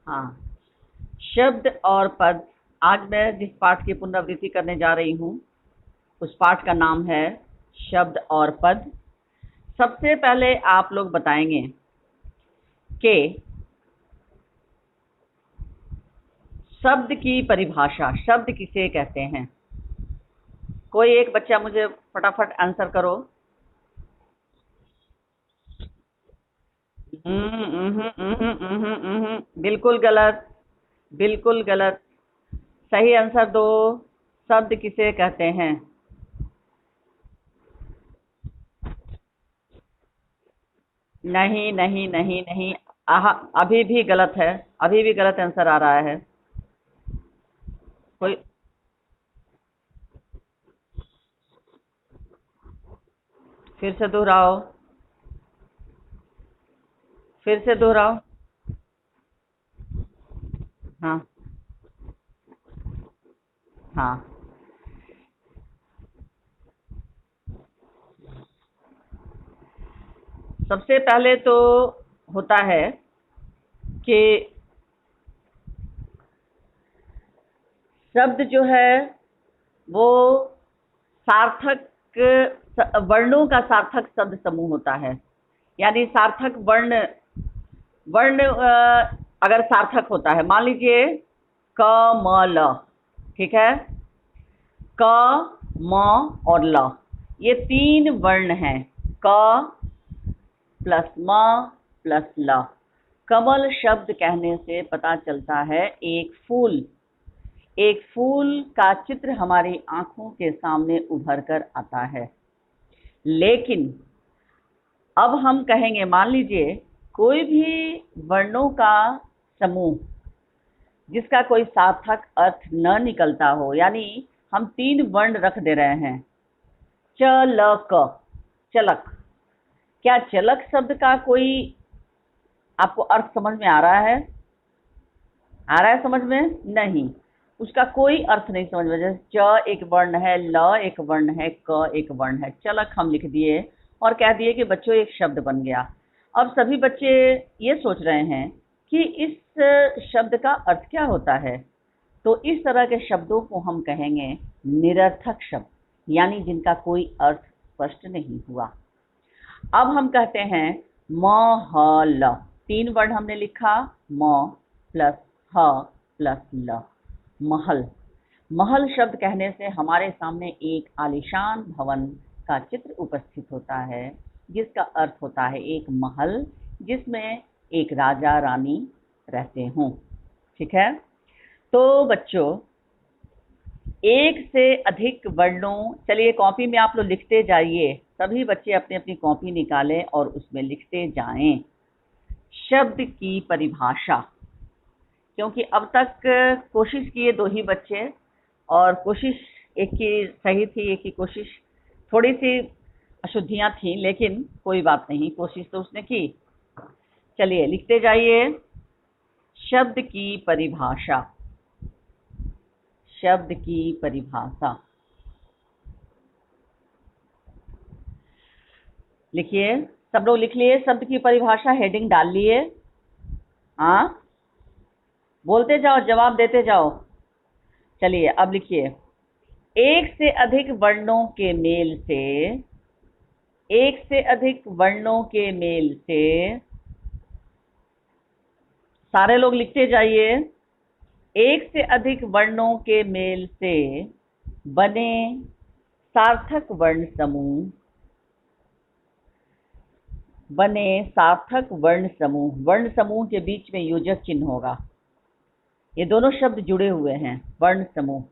हाँ, शब्द और पद। आज मैं जिस पाठ की पुनरावृत्ति करने जा रही हूँ उस पाठ का नाम है शब्द और पद। सबसे पहले आप लोग बताएंगे कि शब्द की परिभाषा, शब्द किसे कहते हैं। कोई एक बच्चा मुझे फटाफट आंसर करो। बिल्कुल गलत, बिल्कुल गलत। सही आंसर दो। शब्द किसे कहते हैं? नहीं नहीं नहीं नहीं। आह, अभी भी गलत है। अभी भी गलत आंसर आ रहा है। कोई फिर से दोहराओ, फिर से दोहराओ। हाँ हाँ। सबसे पहले तो होता है कि शब्द जो है वो सार्थक वर्णों का सार्थक शब्द समूह होता है। यानी सार्थक वर्ण, वर्ण अगर सार्थक होता है, मान लीजिए क म ल, ठीक है। क म और ल, ये तीन वर्ण हैं। क प्लस म प्लस ल। कमल शब्द कहने से पता चलता है एक फूल, एक फूल का चित्र हमारी आंखों के सामने उभर कर आता है। लेकिन अब हम कहेंगे, मान लीजिए कोई भी वर्णों का समूह जिसका कोई सार्थक अर्थ न निकलता हो, यानी हम तीन वर्ण रख दे रहे हैं। च ल क, चलक। क्या चलक शब्द का कोई आपको अर्थ समझ में आ रहा है? आ रहा है समझ में? नहीं, उसका कोई अर्थ नहीं समझ में। जैसे च एक वर्ण है, ल एक वर्ण है, क एक वर्ण है, चलक हम लिख दिए और कह दिए कि बच्चों एक शब्द बन गया। अब सभी बच्चे ये सोच रहे हैं कि इस शब्द का अर्थ क्या होता है। तो इस तरह के शब्दों को हम कहेंगे निरर्थक शब्द, यानी जिनका कोई अर्थ स्पष्ट नहीं हुआ। अब हम कहते हैं म ह ल, तीन वर्ण हमने लिखा, म प्लस ह प्लस ल, महल। महल शब्द कहने से हमारे सामने एक आलीशान भवन का चित्र उपस्थित होता है, जिसका अर्थ होता है एक महल जिसमें एक राजा रानी रहते हों। ठीक है। तो बच्चों, एक से अधिक वर्णों, चलिए कॉपी में आप लोग लिखते जाइए। सभी बच्चे अपनी अपनी कॉपी निकालें और उसमें लिखते जाएं शब्द की परिभाषा। क्योंकि अब तक कोशिश किए दो ही बच्चे, और कोशिश एक की सही थी, एक की कोशिश थोड़ी सी अशुद्धियां थी, लेकिन कोई बात नहीं, कोशिश तो उसने की। चलिए लिखते जाइए शब्द की परिभाषा। शब्द की परिभाषा लिखिए। सब लोग लिख लिए शब्द की परिभाषा, हेडिंग डाल लिए? हाँ, बोलते जाओ, जवाब देते जाओ। चलिए अब लिखिए। एक से अधिक वर्णों के मेल से, एक से अधिक वर्णों के मेल से, सारे लोग लिखते जाइए। एक से अधिक वर्णों के मेल से बने सार्थक वर्ण समूह, बने सार्थक वर्ण समूह। वर्ण समूह के बीच में योजक चिन्ह होगा। ये दोनों शब्द जुड़े हुए हैं, वर्ण समूह।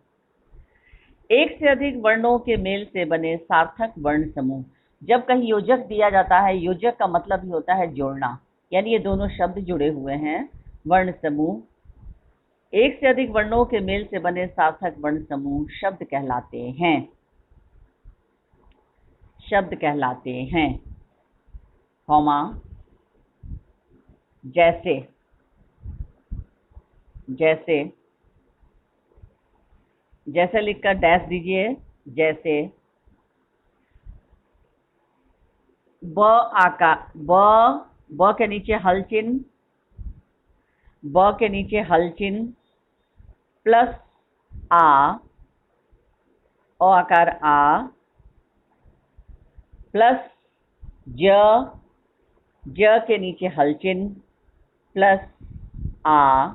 एक से अधिक वर्णों के मेल से बने सार्थक वर्ण समूह। जब कहीं योजक दिया जाता है, योजक का मतलब ही होता है जोड़ना, यानी ये दोनों शब्द जुड़े हुए हैं, वर्ण समूह। एक से अधिक वर्णों के मेल से बने सार्थक वर्ण समूह शब्द कहलाते हैं, शब्द कहलाते हैं। कॉमा, जैसे, जैसे, जैसे लिखकर डैश दीजिए। जैसे ब आकार, ब, ब के नीचे हल चिन्ह, ब के नीचे हल चिन्ह प्लस आ, ओ आकार आ, प्लस ज, ज के नीचे हल चिन्ह प्लस आ,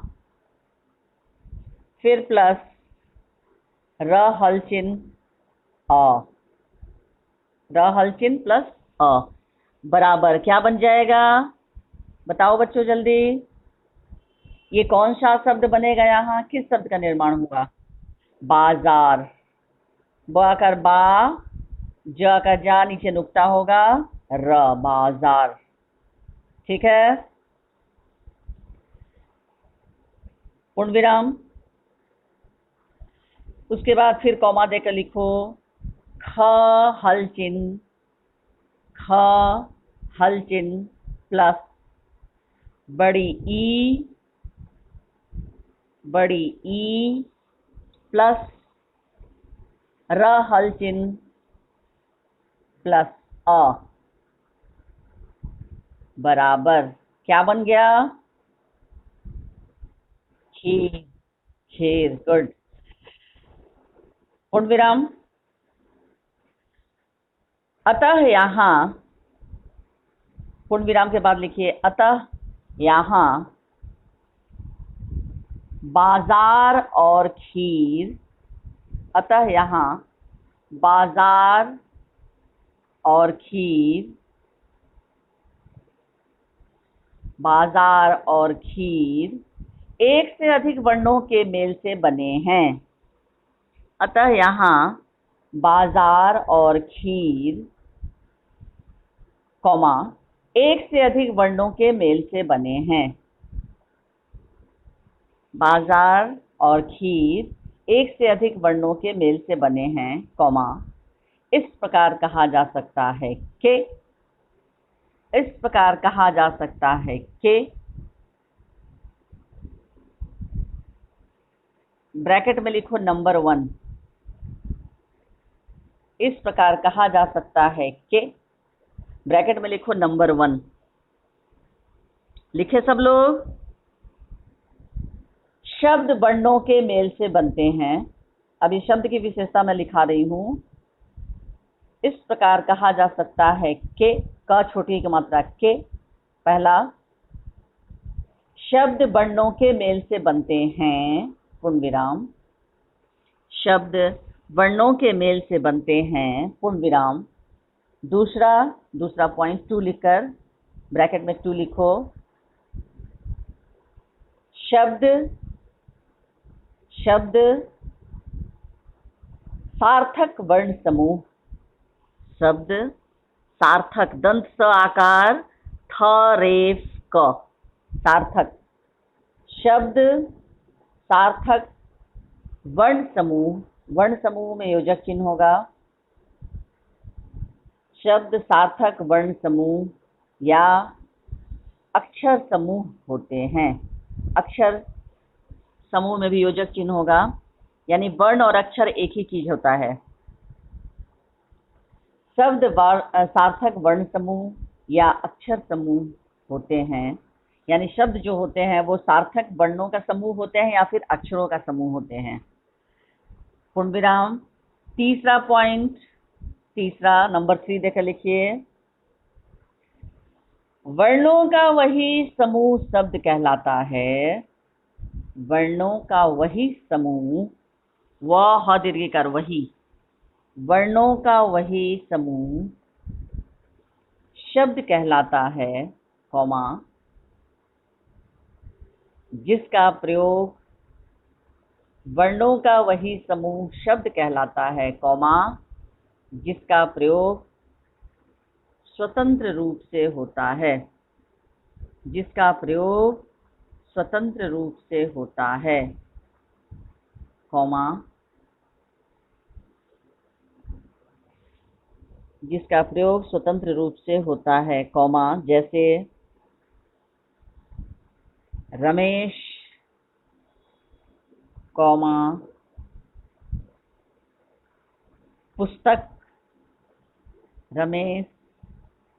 फिर प्लस र हल चिन्ह अ, र हल चिन्ह प्लस अ बराबर क्या बन जाएगा? बताओ बच्चों जल्दी, ये कौन सा शब्द बनेगा? यहाँ किस शब्द का निर्माण होगा? बाजार। ब आकर बा, ज का जा, नीचे नुक्ता होगा र, बाजार। ठीक है, पूर्ण विराम। उसके बाद फिर कॉमा देकर लिखो ख हल चिन्ह, ख हल चिन्ह प्लस बड़ी ई, बड़ी ई प्लस र हल चिन्ह प्लस अ बराबर क्या बन गया? खीर। खीर, गुड। पूर्ण विराम। अतः यहाँ, पूर्ण विराम के बाद लिखिए अतः यहाँ बाजार और खीर, अतः यहाँ बाजार और खीर, बाजार और खीर एक से अधिक वर्णों के मेल से बने हैं। अतः यहाँ बाजार और खीर, कॉमा एक से अधिक वर्णों के मेल से बने हैं। बाजार और खीर एक से अधिक वर्णों के मेल से बने हैं, कॉमा इस प्रकार कहा जा सकता है कि, इस प्रकार कहा जा सकता है कि, ब्रैकेट में लिखो नंबर 1, इस प्रकार कहा जा सकता है कि, ब्रैकेट में लिखो नंबर 1। लिखे सब लोग? शब्द वर्णों के मेल से बनते हैं। अब इस शब्द की विशेषता मैं लिखा रही हूं। इस प्रकार कहा जा सकता है कि, क छोटी की मात्रा के, पहला शब्द वर्णों के मेल से बनते हैं, पूर्ण विराम, शब्द वर्णों के मेल से बनते हैं, पूर्ण विराम। दूसरा पॉइंट 2 लिखकर ब्रैकेट में 2 लिखो, शब्द सार्थक वर्ण समूह, शब्द सार्थक, दंत स आकार थ रेफ क, सार्थक शब्द सार्थक वर्ण समूह, वर्ण समूह में योजक चिन्ह होगा। शब्द सार्थक वर्ण समूह या अक्षर समूह होते हैं। अक्षर समूह में भी योजक चिन्ह होगा, यानी वर्ण और अक्षर एक ही चीज होता है। शब्द सार्थक वर्ण समूह या अक्षर समूह होते हैं, यानी शब्द जो होते हैं वो सार्थक वर्णों का समूह होते हैं या फिर अक्षरों का समूह होते हैं। पूर्ण विराम। तीसरा पॉइंट, तीसरा नंबर 3 देकर लिखिए, वर्णों का वही समूह शब्द कहलाता है। वर्णों का वही समूह, वह ह दीर्घिकार वही, वर्णों का वही समूह शब्द कहलाता है, कॉमा जिसका प्रयोग, वर्णों का वही समूह शब्द कहलाता है, कॉमा जिसका प्रयोग स्वतंत्र रूप से होता है, जिसका प्रयोग स्वतंत्र रूप से होता है, कॉमा जिसका प्रयोग स्वतंत्र रूप से होता है, कॉमा जैसे रमेश, कॉमा पुस्तक, रमेश,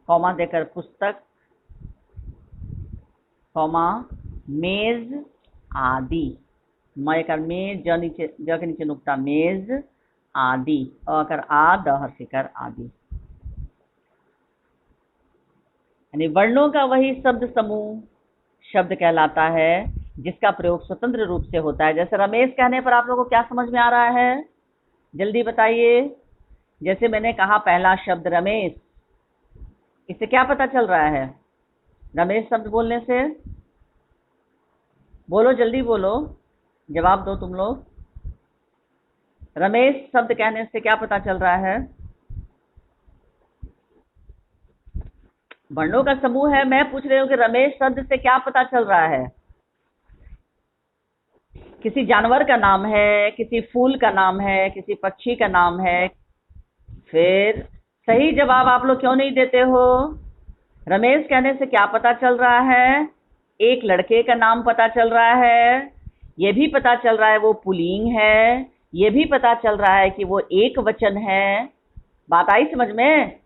कॉमा देकर पुस्तक, कॉमा मेज आदि, मयकर मेज, ज के नीचे नुक्ता, मेज आदि, अकर आ, द हर्षिकर आदि। यानी वर्णों का वही शब्द समूह शब्द कहलाता है जिसका प्रयोग स्वतंत्र रूप से होता है। जैसे रमेश कहने पर आप लोगों को क्या समझ में आ रहा है, जल्दी बताइए। जैसे मैंने कहा पहला शब्द रमेश, इससे क्या पता चल रहा है? रमेश शब्द बोलने से, बोलो जल्दी बोलो, जवाब दो तुम लोग। रमेश शब्द कहने से क्या पता चल रहा है? वर्णों का समूह है। मैं पूछ रही हूँ कि रमेश शब्द से क्या पता चल रहा है? किसी जानवर का नाम है, किसी फूल का नाम है, किसी पक्षी का नाम है। फिर सही जवाब आप लोग क्यों नहीं देते हो? रमेश कहने से क्या पता चल रहा है? एक लड़के का नाम पता चल रहा है, ये भी पता चल रहा है वो पुल्लिंग है, ये भी पता चल रहा है कि वो एक वचन है। बात आई समझ में?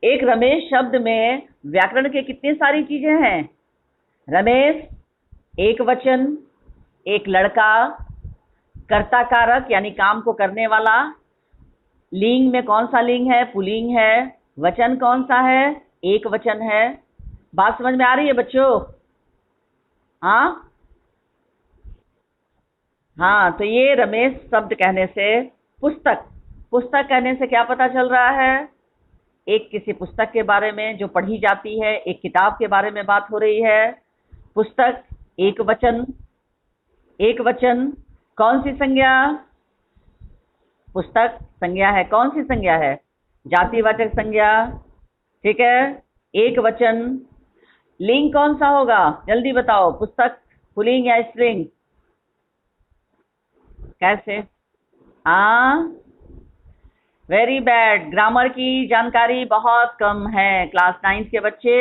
एक रमेश शब्द में व्याकरण के कितनी सारी चीजें हैं। रमेश एक वचन, एक लड़का, कर्ता कारक यानी काम को करने वाला, लिंग में कौन सा लिंग है? पुल्लिंग है। वचन कौन सा है? एक वचन है। बात समझ में आ रही है बच्चों? हाँ हाँ, तो ये रमेश शब्द कहने से पुस्तक, पुस्तक कहने से क्या पता चल रहा है? एक किसी पुस्तक के बारे में जो पढ़ी जाती है, एक किताब के बारे में बात हो रही है। पुस्तक एक वचन, एक वचन, कौन सी संज्ञा? पुस्तक संज्ञा है। कौन सी संज्ञा है? जातिवाचक संज्ञा। ठीक है, एक वचन। लिंग कौन सा होगा? जल्दी बताओ, पुस्तक पुल्लिंग या स्त्रीलिंग? कैसे? हाँ, वेरी बैड, ग्रामर की जानकारी बहुत कम है क्लास 9 के बच्चे।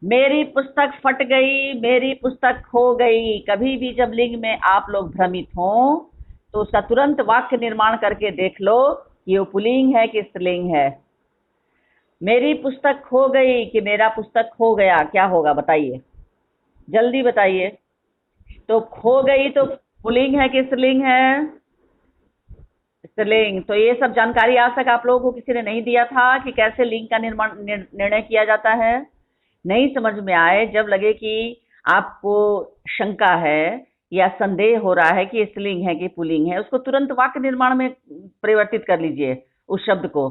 मेरी पुस्तक फट गई, मेरी पुस्तक खो गई, कभी भी जब लिंग में आप लोग भ्रमित हो तो उसका तुरंत वाक्य निर्माण करके देख लो कि वो पुल्लिंग है कि स्त्रीलिंग है। मेरी पुस्तक खो गई कि मेरा पुस्तक खो गया, क्या होगा बताइए, जल्दी बताइए। तो खो गई तो पुल्लिंग है कि स्त्रीलिंग है? स्त्रीलिंग। तो ये सब जानकारी आज तक आप लोगों को किसी ने नहीं दिया था कि कैसे लिंग का निर्णय किया जाता है? नहीं समझ में आए, जब लगे कि आपको शंका है या संदेह हो रहा है कि स्त्रीलिंग है कि पुल्लिंग है, उसको तुरंत वाक्य निर्माण में परिवर्तित कर लीजिए उस शब्द को।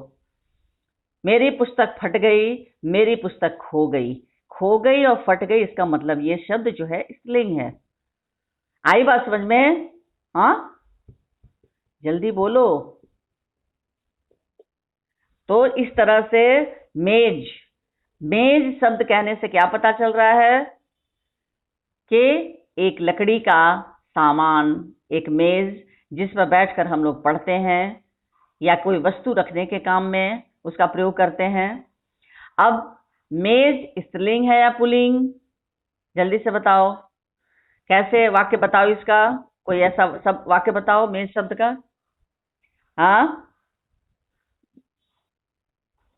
मेरी पुस्तक फट गई, मेरी पुस्तक खो गई। खो गई और फट गई, इसका मतलब ये शब्द जो है स्त्रीलिंग है। आई बात समझ में? हाँ, जल्दी बोलो। तो इस तरह से मेज, मेज शब्द कहने से क्या पता चल रहा है कि एक लकड़ी का सामान, एक मेज जिस पर बैठकर हम लोग पढ़ते हैं या कोई वस्तु रखने के काम में उसका प्रयोग करते हैं। अब मेज स्त्रीलिंग है या पुल्लिंग? जल्दी से बताओ, कैसे वाक्य बताओ इसका, कोई ऐसा सब वाक्य बताओ मेज शब्द का। हाँ,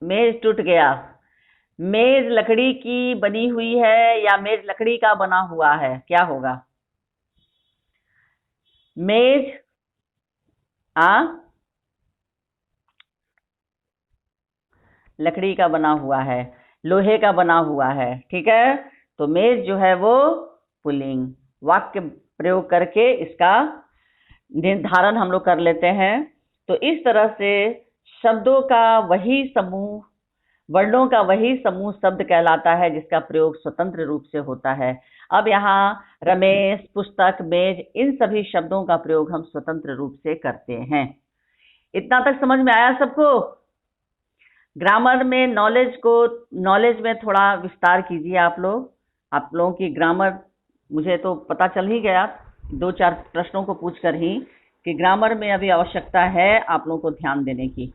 मेज टूट गया। मेज लकड़ी की बनी हुई है या मेज लकड़ी का बना हुआ है, क्या होगा? मेज, हाँ, लकड़ी का बना हुआ है, लोहे का बना हुआ है। ठीक है, तो मेज जो है वो पुल्लिंग। वाक्य प्रयोग करके इसका निर्धारण हम लोग कर लेते हैं। तो इस तरह से शब्दों का वही समूह, वर्णों का वही समूह शब्द कहलाता है जिसका प्रयोग स्वतंत्र रूप से होता है। अब यहाँ रमेश, पुस्तक, मेज, इन सभी शब्दों का प्रयोग हम स्वतंत्र रूप से करते हैं। इतना तक समझ में आया सबको? ग्रामर में नॉलेज में थोड़ा विस्तार कीजिए आप लोग। आप लोगों की ग्रामर मुझे तो पता चल ही गया 2-4 प्रश्नों को पूछकर ही कि ग्रामर में अभी आवश्यकता है आप लोगों को ध्यान देने की।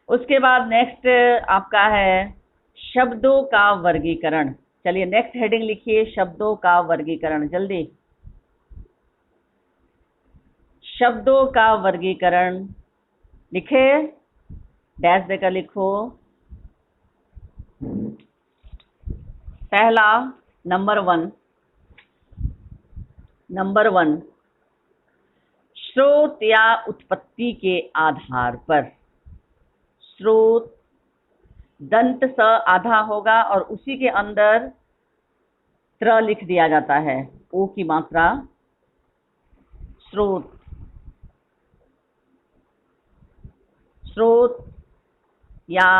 उसके बाद नेक्स्ट आपका है शब्दों का वर्गीकरण। चलिए नेक्स्ट हेडिंग लिखिए, शब्दों का वर्गीकरण, जल्दी। शब्दों का वर्गीकरण लिखे, डैश देकर लिखो। पहला, नंबर 1, नंबर 1, स्रोत या उत्पत्ति के आधार पर। स्रोत, दंत स आधा होगा और उसी के अंदर त्र लिख दिया जाता है, ओ की मात्रा। स्रोत, स्रोत या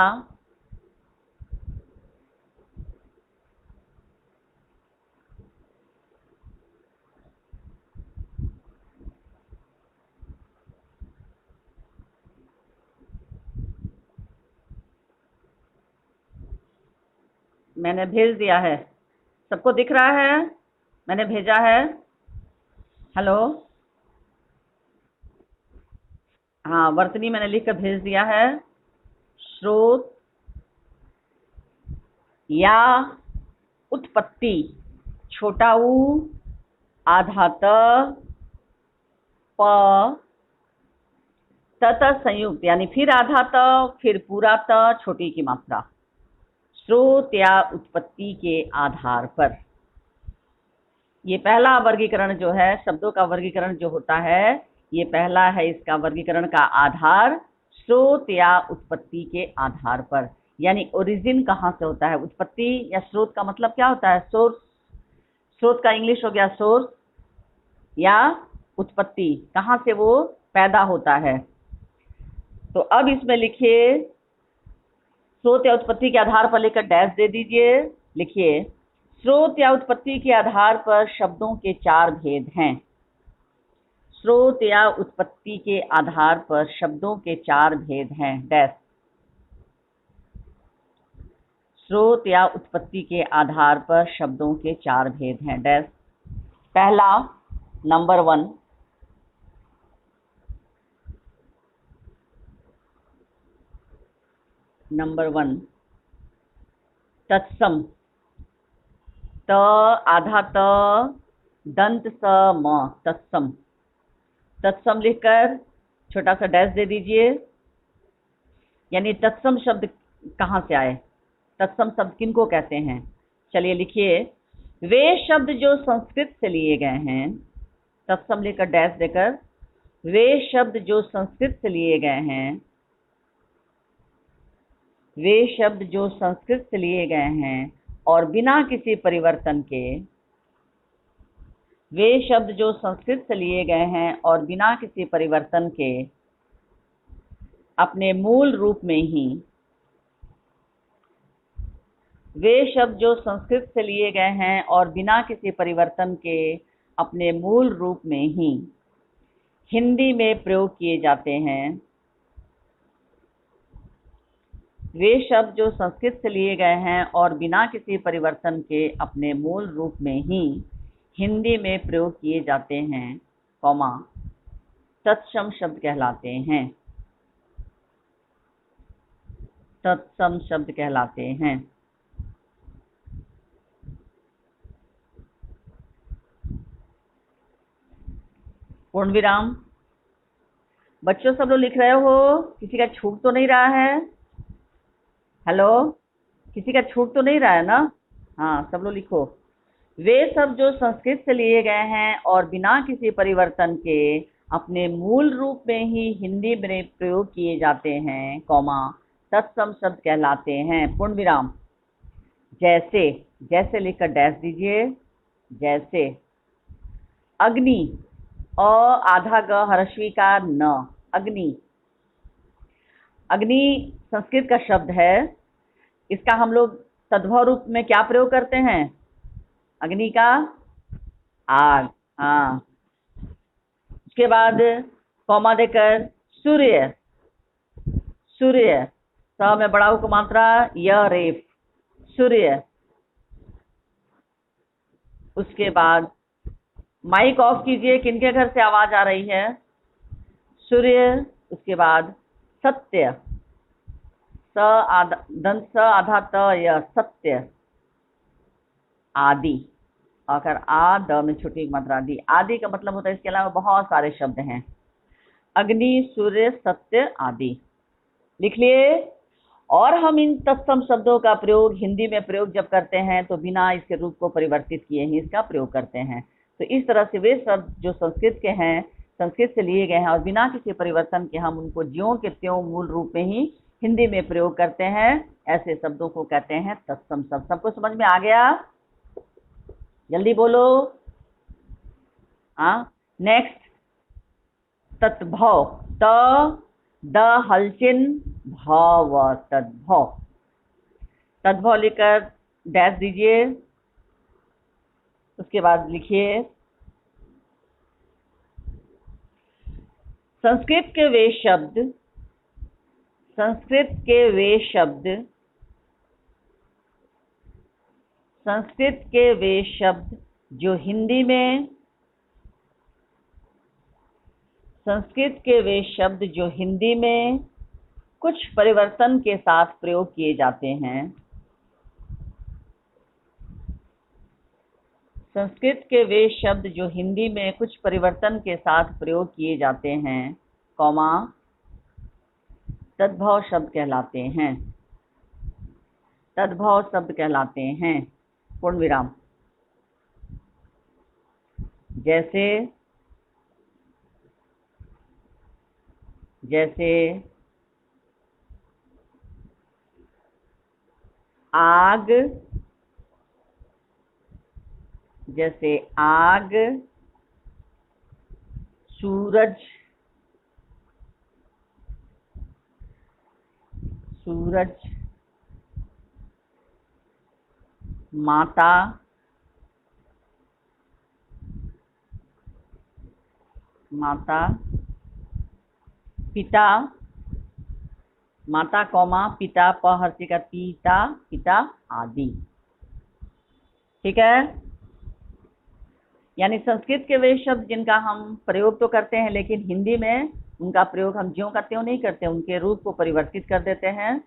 मैंने भेज दिया है, सबको दिख रहा है? मैंने भेजा है। हेलो, हाँ, वर्तनी मैंने लिख कर भेज दिया है। स्रोत या उत्पत्ति, छोटा ऊ, आधा त, प, त संयुक्त, यानी फिर आधा त, फिर पूरा त, छोटी की मात्रा। स्रोत या उत्पत्ति के आधार पर। ये पहला वर्गीकरण जो है, शब्दों का वर्गीकरण जो होता है, ये पहला है इसका वर्गीकरण का आधार, स्रोत या उत्पत्ति के आधार पर। यानी ओरिजिन कहाँ से होता है, उत्पत्ति या स्रोत का मतलब क्या होता है? सोर्स। स्रोत का इंग्लिश हो गया सोर्स, या उत्पत्ति कहाँ से वो पैदा होता है। तो अब इसमें लिखिए, स्रोत या उत्पत्ति के आधार पर लेकर डैश दे दीजिए। लिखिए, स्रोत या उत्पत्ति के आधार पर शब्दों के 4 भेद हैं। स्रोत या उत्पत्ति के आधार पर शब्दों के 4 भेद हैं। डैश। स्रोत या उत्पत्ति के आधार पर शब्दों के 4 भेद हैं। डैश। पहला, नंबर 1, नंबर 1, तत्सम। त आधा त, दंत स म, तत्सम। तत्सम लिखकर छोटा सा डैश दे दीजिए। यानी तत्सम शब्द कहाँ से आए, तत्सम शब्द किनको कहते हैं? चलिए लिखिए, वे शब्द जो संस्कृत से लिए गए हैं। तत्सम लेकर डैश देकर, वे शब्द जो संस्कृत से लिए गए हैं, वे शब्द जो संस्कृत से लिए गए हैं और बिना किसी परिवर्तन के, वे शब्द जो संस्कृत से लिए गए हैं और बिना किसी परिवर्तन के अपने मूल रूप में ही, वे शब्द जो संस्कृत से लिए गए हैं और बिना किसी परिवर्तन के अपने मूल रूप में ही हिंदी में प्रयोग किए जाते हैं। वे शब्द जो संस्कृत से लिए गए हैं और बिना किसी परिवर्तन के अपने मूल रूप में ही हिंदी में प्रयोग किए जाते हैं, कॉमा, तत्सम शब्द कहलाते हैं। तत्सम शब्द कहलाते हैं। पूर्ण विराम। बच्चों सब लोग लिख रहे हो? किसी का छूट तो नहीं रहा है? हेलो, किसी का छूट तो नहीं रहा है ना? हाँ, सब लोग लिखो। वे सब जो संस्कृत से लिए गए हैं और बिना किसी परिवर्तन के अपने मूल रूप में ही हिंदी में प्रयोग किए जाते हैं, कॉमा, तत्सम शब्द कहलाते हैं। पूर्ण विराम। जैसे, जैसे लिखकर डैश दीजिए। जैसे, अग्नि, अ आधा ग हरस्वी का न, अग्नि। अग्नि संस्कृत का शब्द है, इसका हम लोग तद्भव रूप में क्या प्रयोग करते हैं? अग्नि का आग। हाँ, उसके बाद कॉमा देकर सूर्य, सूर्य, स में बड़ा को मात्रा, य रेफ, सूर्य। उसके बाद माइक ऑफ कीजिए, किनके घर से आवाज आ रही है? सूर्य। उसके बाद सत्य, स आधा, दंत स आधा त, य, सत्य। आदि, आकर आ, द में छोटी मात्रा आदि। आदि का मतलब होता है, इसके अलावा बहुत सारे शब्द हैं। अग्नि, सूर्य, सत्य, आदि। लिख लिए। और हम इन तत्सम शब्दों का प्रयोग हिंदी में प्रयोग जब करते हैं तो बिना इसके रूप को परिवर्तित किए ही इसका प्रयोग करते हैं। तो इस तरह से वे शब्द जो संस्कृत के हैं, संस्कृत से लिए गए हैं और बिना किसी परिवर्तन के हम उनको ज्यों के त्यों मूल रूप में ही हिंदी में प्रयोग करते हैं, ऐसे शब्दों को कहते हैं तत्सम शब्द। सबको समझ में आ गया? जल्दी बोलो। नेक्स्ट, तद्भव, त द हलचिन भव, तद्भव। तद्भव लेकर डैश दीजिए, उसके बाद लिखिए संस्कृत के वे शब्द, संस्कृत के वे शब्द, संस्कृत के वे शब्द जो हिंदी में, संस्कृत के वे शब्द जो हिंदी में कुछ परिवर्तन के साथ प्रयोग किए जाते हैं, संस्कृत के वे शब्द जो हिंदी में कुछ परिवर्तन के साथ प्रयोग किए जाते हैं, कॉमा, तद्भव शब्द कहलाते हैं, तद्भव शब्द कहलाते हैं, पूर्ण विराम। जैसे जैसे आग, जैसे आग, सूरज, सूरज, माता, माता, पिता, माता कौमा पिता, प हर्षी का पिता, पिता आदि। ठीक है? यानी संस्कृत के वे शब्द जिनका हम प्रयोग तो करते हैं लेकिन हिंदी में उनका प्रयोग हम ज्यों का त्यों नहीं करते, उनके रूप को परिवर्तित कर देते हैं,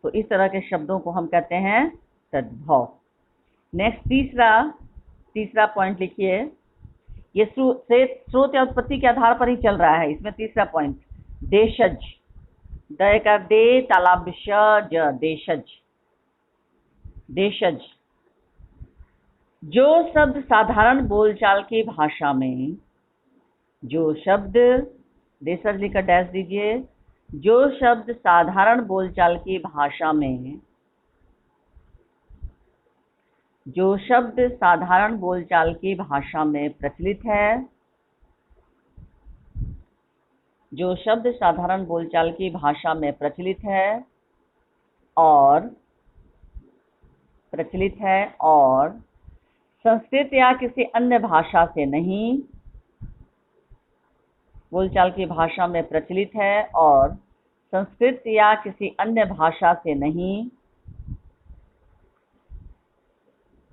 तो इस तरह के शब्दों को हम कहते हैं तद्भव। नेक्स्ट, तीसरा पॉइंट लिखिए। ये स्रोत या उत्पत्ति के आधार पर ही चल रहा है। इसमें तीसरा पॉइंट, देशज, द का दे, तालाब ज, देशज, देशज। जो शब्द साधारण बोलचाल की भाषा में, जो शब्द, देशज लिखकर डैश दीजिए, जो शब्द साधारण बोलचाल की भाषा में, जो शब्द साधारण बोलचाल की भाषा में प्रचलित है, जो शब्द साधारण बोलचाल की भाषा में प्रचलित है और संस्कृत या किसी अन्य भाषा से नहीं, बोलचाल की भाषा में प्रचलित है और संस्कृत या किसी अन्य भाषा से नहीं,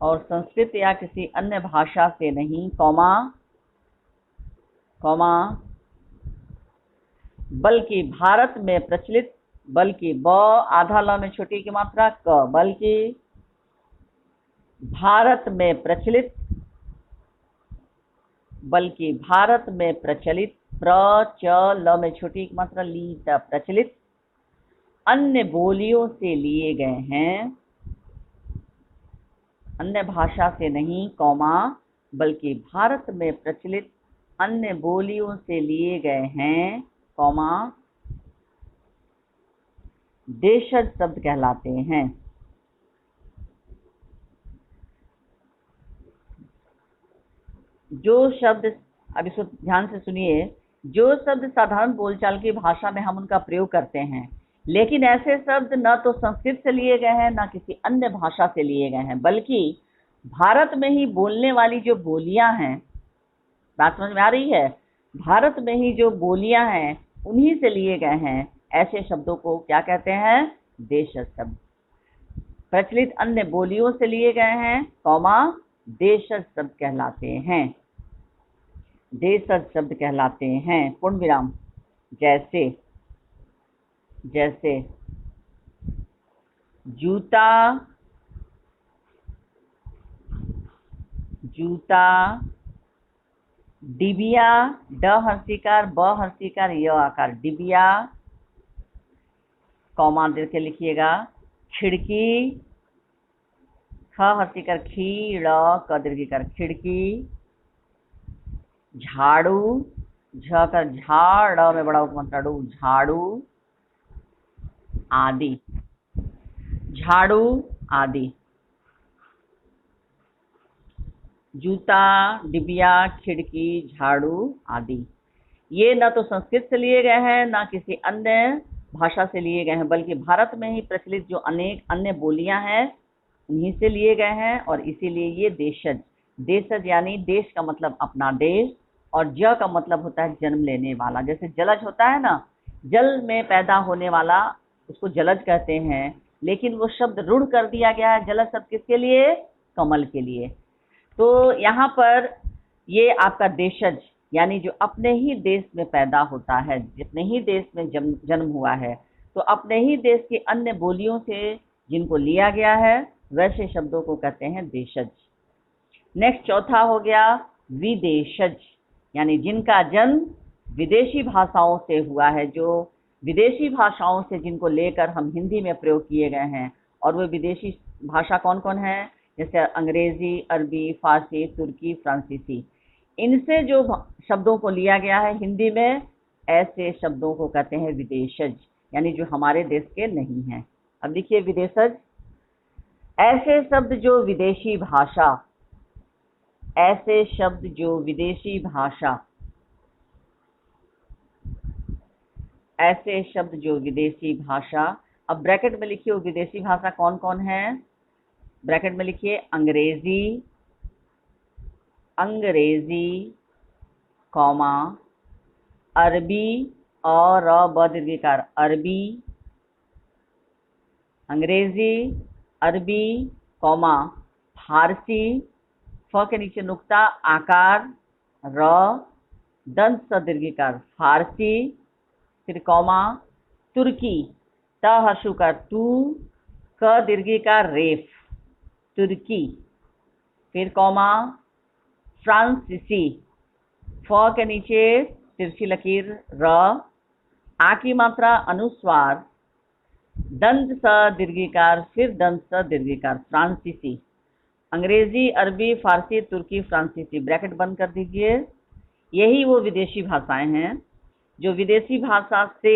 और संस्कृत या किसी अन्य भाषा से नहीं, कॉमा, कॉमा, बल्कि भारत में प्रचलित, बल्कि ब आधा ल में छोटी की मात्रा क, बल्कि भारत में प्रचलित, बल्कि भारत में प्रचलित, ल में छोटी की मात्रा ली, प्रचलित अन्य बोलियों से लिए गए हैं, अन्य भाषा से नहीं, कौमा, बल्कि भारत में प्रचलित अन्य बोलियों से लिए गए हैं, कौमा, देशज शब्द कहलाते हैं। जो शब्द, अब इसको ध्यान से सुनिए, जो शब्द साधारण बोलचाल की भाषा में हम उनका प्रयोग करते हैं, लेकिन ऐसे शब्द न तो संस्कृत से लिए गए हैं न किसी अन्य भाषा से लिए गए हैं, बल्कि भारत में ही बोलने वाली जो बोलियां हैं, बात समझ में आ रही है? भारत में ही जो बोलियां हैं उन्हीं से लिए गए हैं, ऐसे शब्दों को क्या कहते हैं? देशज शब्द। प्रचलित अन्य बोलियों से लिए गए हैं, कौमा, देशज शब्द कहलाते हैं, देशज शब्द कहलाते हैं, पूर्ण विराम। जैसे, जैसे जूता, जूता, डिबिया, ड हर्षिकार ब हर्षिकार य आकार, डिबिया, कॉमा दे के लिखिएगा, खिड़की, ख हर्षिकार खी, ड़ क दीर्घिकार खिड़की, झाड़ू, झ का झाड़ में बड़ा उपमात्रु, झाड़ू आदि, झाड़ू आदि। जूता, डिबिया, खिड़की, झाड़ू आदि। ये न तो संस्कृत से लिए गए हैं ना किसी अन्य भाषा से लिए गए हैं, बल्कि भारत में ही प्रचलित जो अनेक अन्य बोलियां हैं उन्हीं से लिए गए हैं। और इसीलिए ये देशज, देशज यानी देश का मतलब अपना देश, और ज का मतलब होता है जन्म लेने वाला। जैसे जलज होता है ना, जल में पैदा होने वाला, उसको जलज कहते हैं। लेकिन वो शब्द रूढ़ कर दिया गया है, जलज शब्द किसके लिए? कमल के लिए। तो यहाँ पर ये आपका देशज यानी जो अपने ही देश में पैदा होता है, जितने ही देश में जन्म हुआ है, तो अपने ही देश की अन्य बोलियों से जिनको लिया गया है वैसे शब्दों को कहते हैं देशज। नेक्स्ट चौथा हो गया विदेशज, यानी जिनका जन्म विदेशी भाषाओं से हुआ है, जो विदेशी भाषाओं से जिनको लेकर हम हिंदी में प्रयोग किए गए हैं। और वो विदेशी भाषा कौन कौन है? जैसे अंग्रेजी, अरबी, फारसी, तुर्की, फ्रांसीसी। इनसे जो शब्दों को लिया गया है हिंदी में, ऐसे शब्दों को कहते हैं विदेशज, यानी जो हमारे देश के नहीं हैं। अब देखिए विदेशज, ऐसे शब्द जो विदेशी भाषा, ऐसे शब्द जो विदेशी भाषा, ऐसे शब्द जो विदेशी भाषा। अब ब्रैकेट में लिखिए वो विदेशी भाषा कौन कौन है। ब्रैकेट में लिखिए अंग्रेजी, अंग्रेजी, कॉमा, अरबी और ब दीर्घिकार अरबी, अंग्रेजी, अरबी, कॉमा, फारसी, फ के नीचे नुक्ता आकार, र, दंत स दीर्घिकार फारसी, फिर कॉमा, तुर्की, त हर्षु का तू, क दीर्घिकार रेफ, तुर्की, फिर कॉमा, फ्रांसीसी, फ के नीचे तिरछी लकीर र, आ की मात्रा अनुस्वार, दंत स दीर्घिकार, फिर दंत स दीर्घिकार, फ्रांसीसी। अंग्रेजी, अरबी, फारसी, तुर्की, फ्रांसीसी, ब्रैकेट बंद कर दीजिए। यही वो विदेशी भाषाएं हैं जो विदेशी भाषा से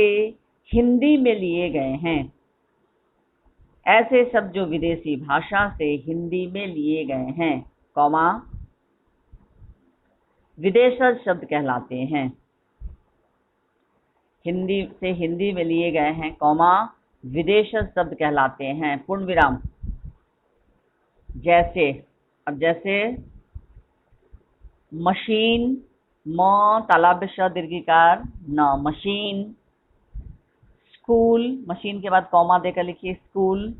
हिंदी में लिए गए हैं। ऐसे शब्द जो विदेशी भाषा से हिंदी में लिए गए हैं, कॉमा, विदेशज शब्द कहलाते हैं। हिंदी से हिंदी में लिए गए हैं, कॉमा, विदेशज शब्द कहलाते हैं, पूर्ण विराम। जैसे, अब जैसे मशीन, म तालाब श दीर्घिकार न, मशीन। स्कूल, मशीन के बाद कॉमा देकर लिखिए स्कूल,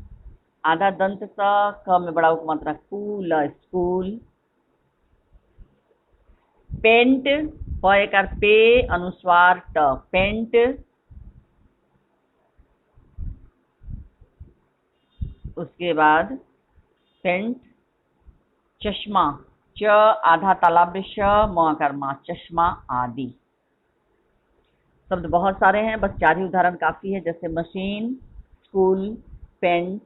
आधा दंत स, क में बड़ा उपमात्रा कूल, स्कूल। पेंट, प एकार पे, अनुस्वार ट, पेंट। उसके बाद पेंट। चश्मा, च आधा तालाब श, म आकार मा, चश्मा आदि। शब्द बहुत सारे हैं, बस 4 ही उदाहरण काफी है। जैसे मशीन, स्कूल, पेंट,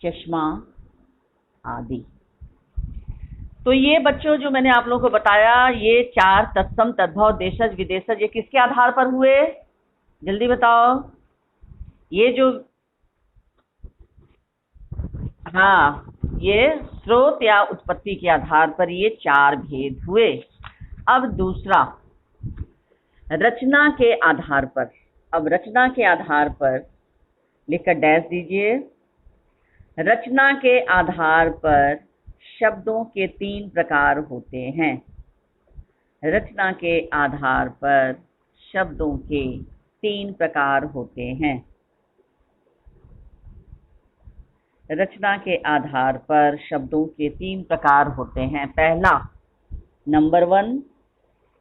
चश्मा आदि। तो ये बच्चों जो मैंने आप लोगों को बताया, ये 4 तत्सम, तद्भव, देशज, विदेशज, ये किसके आधार पर हुए? जल्दी बताओ। ये जो, हाँ, ये स्रोत या उत्पत्ति के आधार पर ये 4 भेद हुए। अब दूसरा, रचना के आधार पर। अब रचना के आधार पर लिखकर डैश दीजिए। रचना के आधार पर शब्दों के 3 प्रकार होते हैं। रचना के आधार पर शब्दों के 3 प्रकार होते हैं। रचना के आधार पर शब्दों के 3 प्रकार होते हैं। पहला, नंबर 1,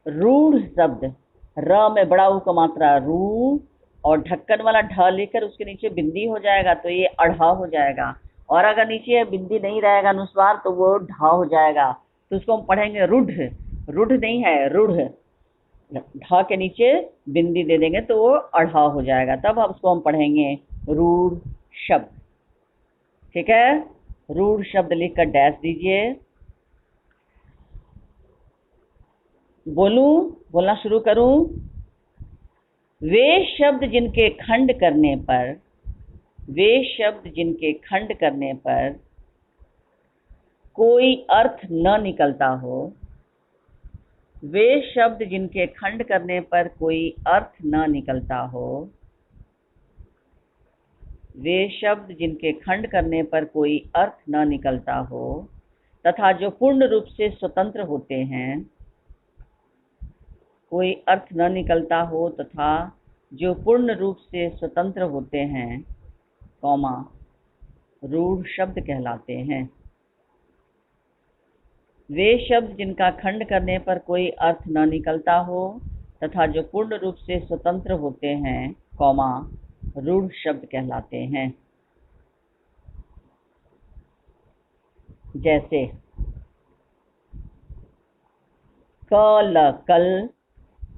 रूढ़ शब्द, र में बड़ा ऊ का मात्रा रू, और ढक्कन वाला ढ लेकर उसके नीचे बिंदी हो जाएगा तो ये अढ़ हो जाएगा। और अगर नीचे बिंदी नहीं रहेगा अनुस्वार तो वो ढ हो जाएगा, तो उसको हम पढ़ेंगे रूढ़। रूढ़ नहीं है, रूढ़। ढ के नीचे बिंदी दे देंगे तो वो अढ़ हो जाएगा, तब अब उसको हम पढ़ेंगे रूढ़ शब्द। ठीक है, रूढ़ शब्द लिखकर डैश दीजिए। बोलना शुरू करूं। वे शब्द जिनके खंड करने पर, वे शब्द जिनके खंड करने पर कोई अर्थ न निकलता हो, वे शब्द जिनके खंड करने पर कोई अर्थ न निकलता हो, वे शब्द जिनके खंड करने पर कोई अर्थ न निकलता हो तथा जो पूर्ण रूप से स्वतंत्र होते हैं, कोई अर्थ न निकलता हो तथा जो पूर्ण रूप से स्वतंत्र होते हैं, कौमा, रूढ़ शब्द कहलाते हैं। वे शब्द जिनका खंड करने पर कोई अर्थ न निकलता हो तथा जो पूर्ण रूप से स्वतंत्र होते हैं, कौमा, रूढ़ शब्द कहलाते हैं। जैसे कल,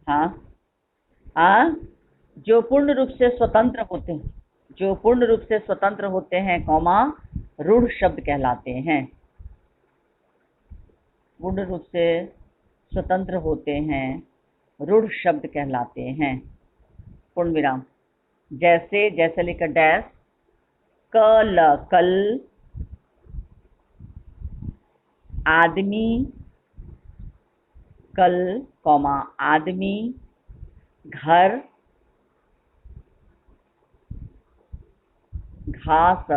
हाँ, जो पूर्ण रूप से स्वतंत्र होते हैं, जो पूर्ण रूप से स्वतंत्र होते हैं, कौमा, रूढ़ शब्द कहलाते हैं। पूर्ण रूप से स्वतंत्र होते हैं, रूढ़ शब्द कहलाते हैं। पूर्ण विराम। जैसे लेकर डैश, कल, आदमी, कल, कौमा, आदमी, घर, घास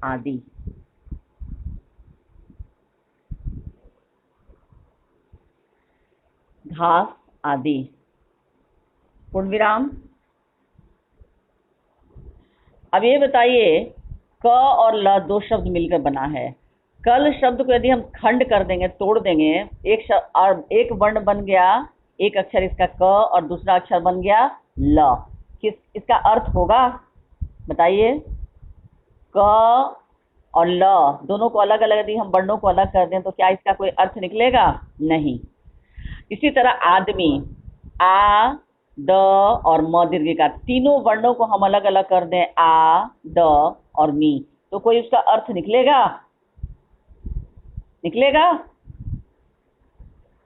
आदि। घास आदि। पूर्ण विराम। अब ये बताइए, क और ल दो शब्द मिलकर बना है। कल शब्द को यदि हम खंड कर देंगे, तोड़ देंगे, एक शब्द और एक वर्ण बन गया, एक अक्षर इसका क और दूसरा अक्षर बन गया ल। किस इसका अर्थ होगा बताइए? क और ल दोनों को अलग अलग यदि हम वर्णों को अलग कर दें तो क्या इसका कोई अर्थ निकलेगा? नहीं। इसी तरह आदमी, आ, द और म दीर्घ का, तीनों वर्णों को हम अलग अलग कर दें, आ, द और मी, तो कोई उसका अर्थ निकलेगा? निकलेगा?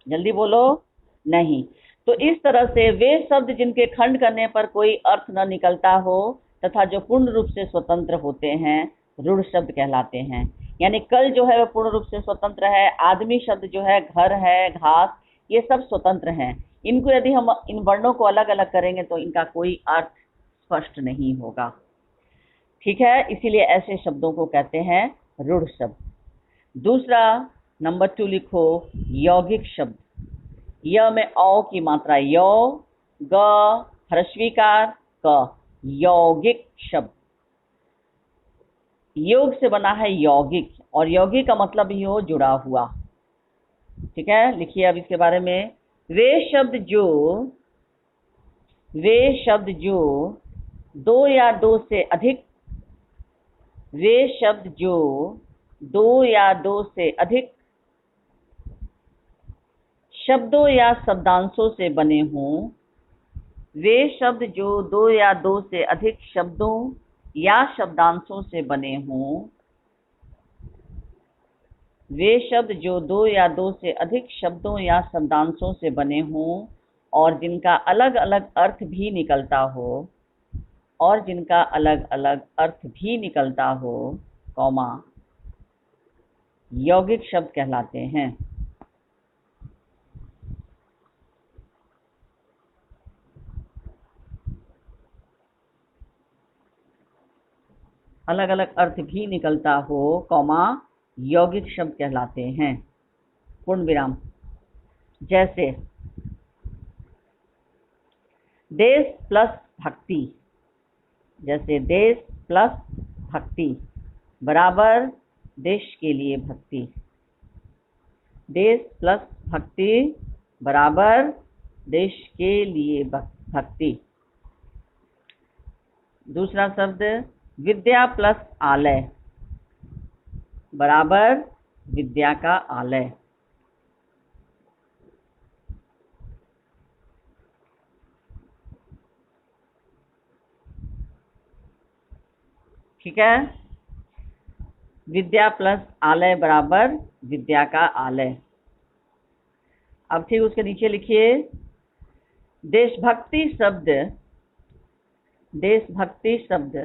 जल्दी बोलो। नहीं। तो इस तरह से वे शब्द जिनके खंड करने पर कोई अर्थ न निकलता हो तथा जो पूर्ण रूप से स्वतंत्र होते हैं, रूढ़ शब्द कहलाते हैं। यानी कल जो है वह पूर्ण रूप से स्वतंत्र है, आदमी शब्द जो है, घर है, घास, ये सब स्वतंत्र हैं। इनको यदि हम इन वर्णों को अलग अलग करेंगे तो इनका कोई अर्थ स्पष्ट नहीं होगा। ठीक है, इसीलिए ऐसे शब्दों को कहते हैं रूढ़ शब्द। दूसरा नंबर 2 लिखो, यौगिक शब्द। य में औ की मात्रा यौ, ग ह्रस्वीकार क, यौगिक शब्द। योग से बना है यौगिक, और यौगिक का मतलब ही हो जुड़ा हुआ। ठीक है, लिखिए अब इसके बारे में। वे शब्द जो दो या दो से अधिक, वे शब्द जो दो या दो से अधिक शब्दों या शब्दांशों से बने हों, वे शब्द जो दो या दो से अधिक शब्दों या शब्दांशों से बने हों, वे शब्द जो दो या दो से अधिक शब्दों या शब्दांशों से बने हों और जिनका अलग अलग अर्थ भी निकलता हो, और जिनका अलग अलग अर्थ भी निकलता हो, कौमा, यौगिक शब्द कहलाते हैं। अलग अलग अर्थ भी निकलता हो, कौमा, यौगिक शब्द कहलाते हैं। पूर्ण विराम। जैसे देश प्लस भक्ति, जैसे देश प्लस भक्ति बराबर देश के लिए भक्ति। देश प्लस भक्ति बराबर देश के लिए भक्ति। दूसरा शब्द विद्या प्लस आलय बराबर विद्या का आलय। ठीक है, विद्या प्लस आलय बराबर विद्या का आलय। अब ठीक उसके नीचे लिखिए देशभक्ति शब्द